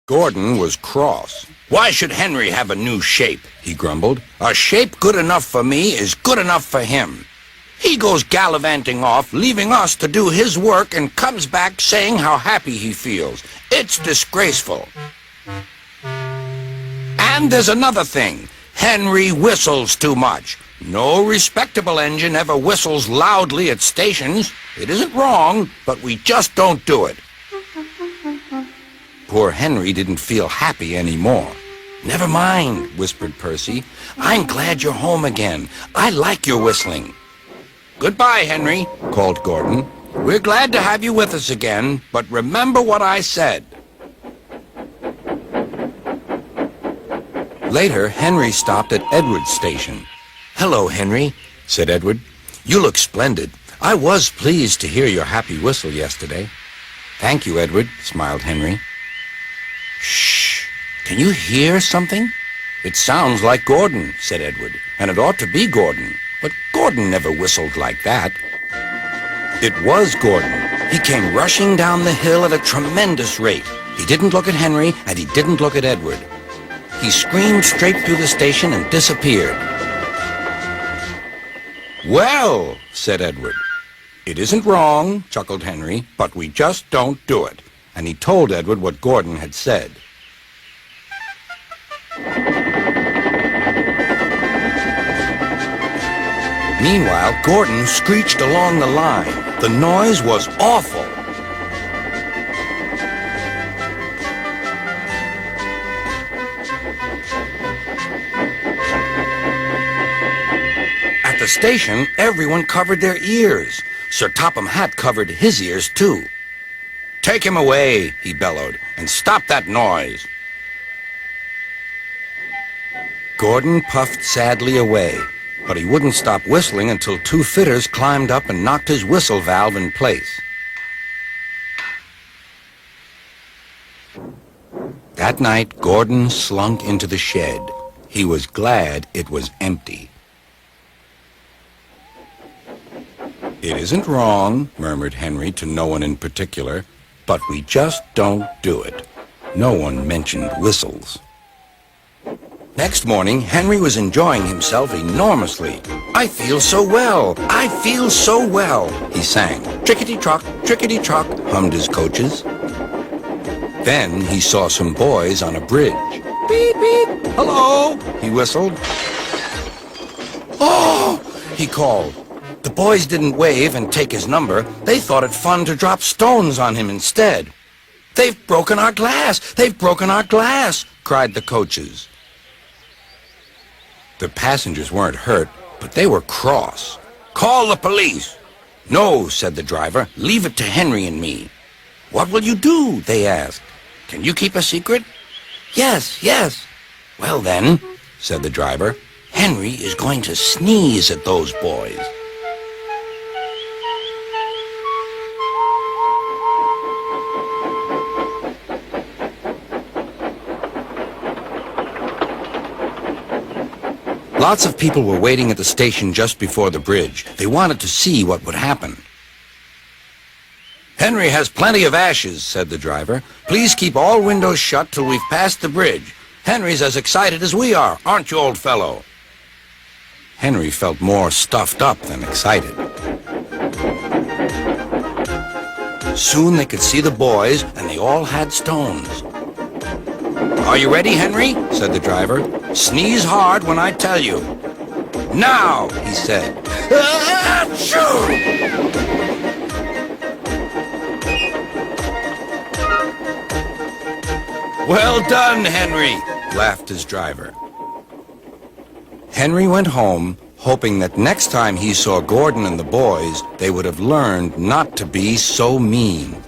Gordon was cross. "Why should Henry have a new shape?" he grumbled. "A shape good enough for me is good enough for him. He goes gallivanting off, leaving us to do his work, and comes back saying how happy he feels. It's disgraceful. And there's another thing. Henry whistles too much. No respectable engine ever whistles loudly at stations. It isn't wrong, but we just don't do it." Poor Henry didn't feel happy anymore. "Never mind," whispered Percy. "I'm glad you're home again. I like your whistling." "Goodbye, Henry," called Gordon. "We're glad to have you with us again, but remember what I said." Later, Henry stopped at Edward's station. "Hello, Henry," said Edward. "You look splendid. I was pleased to hear your happy whistle yesterday." "Thank you, Edward," smiled Henry. "Shh! Can you hear something?" "It sounds like Gordon," said Edward, "and it ought to be Gordon. But Gordon never whistled like that." It was Gordon. He came rushing down the hill at a tremendous rate. He didn't look at Henry, and he didn't look at Edward. He screamed straight through the station and disappeared. "Well," said Edward. "It isn't wrong," chuckled Henry, "but we just don't do it." And he told Edward what Gordon had said. Meanwhile, Gordon screeched along the line. The noise was awful. At the station, everyone covered their ears. Sir Topham Hatt covered his ears, too. "Take him away," he bellowed, "and stop that noise." Gordon puffed sadly away, but he wouldn't stop whistling until two fitters climbed up and knocked his whistle valve in place. That night, Gordon slunk into the shed. He was glad it was empty. "It isn't wrong," murmured Henry to no one in particular, "but we just don't do it." No one mentioned whistles. Next morning, Henry was enjoying himself enormously. "I feel so well! I feel so well!" he sang. "Trickety-trock, trickety-trock," hummed his coaches. Then he saw some boys on a bridge. "Beep, beep! Hello!" he whistled. "Oh!" he called. The boys didn't wave and take his number. They thought it fun to drop stones on him instead. "They've broken our glass! They've broken our glass!" cried the coaches. The passengers weren't hurt, but they were cross. "Call the police!" "No," said the driver. "Leave it to Henry and me." "What will you do?" they asked. "Can you keep a secret?" "Yes, yes." "Well then," said the driver, "Henry is going to sneeze at those boys." Lots of people were waiting at the station just before the bridge. They wanted to see what would happen. "Henry has plenty of ashes," said the driver. "Please keep all windows shut till we've passed the bridge. Henry's as excited as we are, aren't you, old fellow?" Henry felt more stuffed up than excited. Soon they could see the boys, and they all had stones. "Are you ready, Henry?" said the driver. "Sneeze hard when I tell you." "Now," he said. Achoo! "Well done, Henry," laughed his driver. Henry went home, hoping that next time he saw Gordon and the boys, they would have learned not to be so mean.